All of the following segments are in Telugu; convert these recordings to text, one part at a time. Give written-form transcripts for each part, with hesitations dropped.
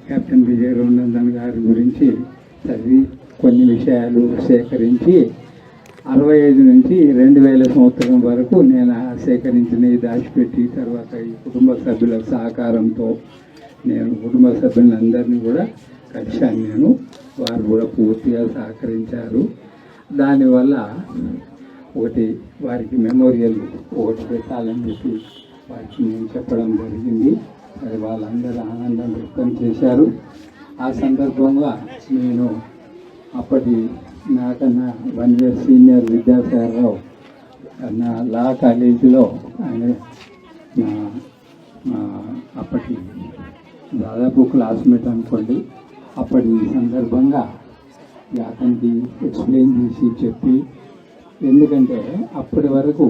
కెప్టెన్ విజయ రఘునందన్ గారి గురించి చదివి కొన్ని విషయాలు సేకరించి 65 నుంచి 2000 సంవత్సరం వరకు నేను సేకరించినవి దాచిపెట్టి తర్వాత ఈ కుటుంబ సభ్యుల సహకారంతో నేను కుటుంబ సభ్యులందరినీ కూడా కలిశాను. నేను వారు కూడా పూర్తిగా సహకరించారు. దానివల్ల ఒకటి వారికి మెమోరియల్ ఒకటి పెట్టాలని చెప్పి వారికి నేను చెప్పడం జరిగింది. అది వాళ్ళందరూ ఆనందం వ్యక్తం చేశారు. ఆ సందర్భంగా నేను అప్పటి నాకన్నా 1 year సీనియర్ విద్యాసాగరరావు నా లా కాలేజీలో ఆయన అప్పటి దాదాపు క్లాస్మేట్ అనుకోండి. అప్పటి సందర్భంగా అతనికి ఎక్స్ప్లెయిన్ చేసి చెప్పి, ఎందుకంటే అప్పటి వరకు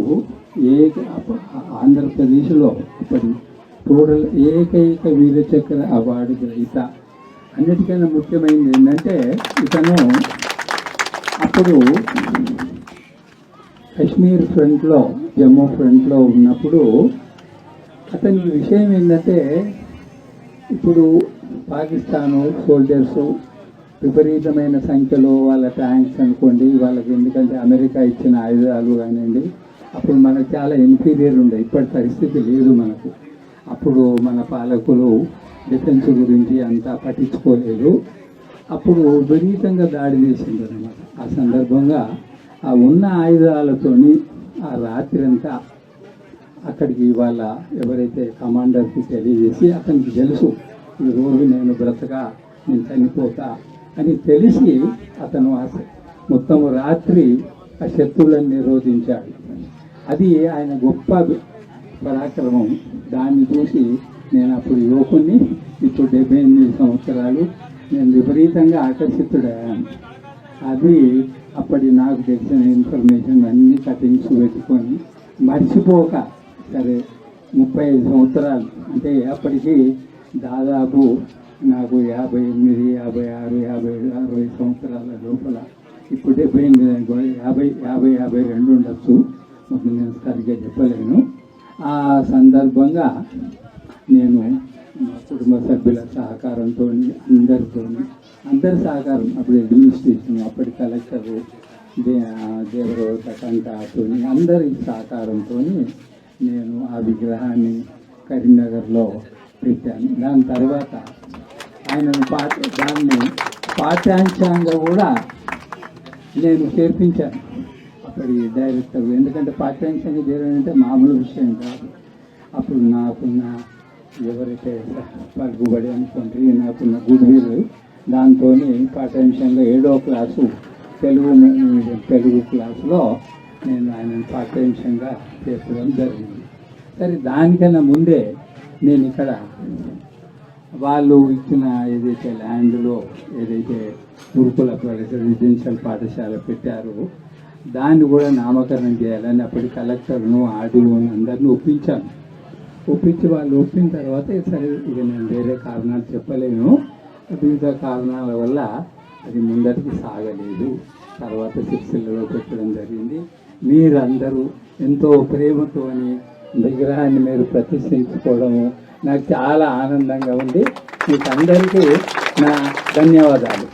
ఆంధ్రప్రదేశ్లో అప్పటి టోటల్ ఏకైక వీరచక్ర అవార్డు గ్రహీత. అన్నిటికన్నా ముఖ్యమైనది ఏంటంటే ఇతను అప్పుడు కశ్మీర్ ఫ్రంట్లో జమ్మూ ఫ్రంట్లో ఉన్నప్పుడు అతని విషయం ఏంటంటే, ఇప్పుడు పాకిస్తాను సోల్జర్సు విపరీతమైన సంఖ్యలో వాళ్ళ ట్యాంక్స్ అనుకోండి వాళ్ళకి, ఎందుకంటే అమెరికా ఇచ్చిన ఆయుధాలు కానివ్వండి, అప్పుడు మనకు చాలా ఇన్ఫీరియర్ ఉండే. ఇప్పటి పరిస్థితి లేదు మనకు. అప్పుడు మన పాలకులు డిఫెన్స్ గురించి అంతా పట్టించుకోలేదు. అప్పుడు విపరీతంగా దాడి చేసింది అనమాట. ఆ సందర్భంగా ఆ ఉన్న ఆయుధాలతోని ఆ రాత్రి అంతా అక్కడికి వాళ్ళ ఎవరైతే కమాండర్కి తెలియజేసి, అతనికి తెలుసు ఈరోజు నేను బ్రతకా, నేను చనిపోతా అని తెలిసి అతను మొత్తం రాత్రి ఆ శత్రువులను నిరోధించాడు. అది ఆయన గొప్ప పరాక్రమం. దాన్ని చూసి నేను అప్పుడు యువకుని, ఇప్పుడు 78 సంవత్సరాలు, నేను విపరీతంగా ఆకర్షితుడయ్యాను. అది అప్పటి నాకు తెలిసిన ఇన్ఫర్మేషన్ అన్ని కటింగ్స్ పెట్టుకొని మర్చిపోక, సరే 35 సంవత్సరాలు అంటే అప్పటికి దాదాపు నాకు 58, 56, 57, 60 సంవత్సరాల లోపల. ఇప్పుడు 78, 50, 52 ఉండొచ్చు, నేను సరిగ్గా చెప్పలేను. ఆ సందర్భంగా నేను మా కుటుంబ సభ్యుల సహకారంతో అందరి సహకారం, అప్పుడు అడ్మినిస్ట్రేషన్, అప్పటి కలెక్టరు దేవరవత కంటాతో అందరి సహకారంతో నేను ఆ విగ్రహాన్ని కరీంనగర్లో పెట్టాను. దాని తర్వాత ఆయనను దాన్ని పాఠ్యాంశంగా కూడా నేను చేర్పించాను అప్పటి డైరెక్టర్. ఎందుకంటే పాఠ్యాంశంగా చేయాలంటే మామూలు విషయం కాదు. అప్పుడు నాకున్న ఎవరైతే పలుకుబడి అనుకోండి, నాకున్న గుడ్ విల్, దాంతో పాఠ్యాంశంగా 7వ క్లాసు తెలుగు క్లాసులో నేను ఆయనను పాఠ్యాంశంగా చేర్చడం జరిగింది. సరే, దానికన్నా ముందే నేను ఇక్కడ వాళ్ళు ఇచ్చిన ఏదైతే ల్యాండ్లో ఏదైతే గురుకుల రెసిడెన్షియల్ పాఠశాల పెట్టారో దాన్ని కూడా నామకరణం చేయాలని అప్పటి కలెక్టర్ను, ఆర్డీఓను అందరినీ ఒప్పించి వాళ్ళు ఒప్పిన తర్వాత, సరే ఇక నేను వేరే కారణాలు చెప్పలేను, వివిధ కారణాల వల్ల అది ముందరికి సాగలేదు. తర్వాత సిరిసిల్లలో పెట్టడం జరిగింది. మీరందరూ ఎంతో ప్రేమతో విగ్రహాన్ని మీరు ప్రతిష్ఠించుకోవడము నాకు చాలా ఆనందంగా ఉంది. మీకు అందరికీ నా ధన్యవాదాలు.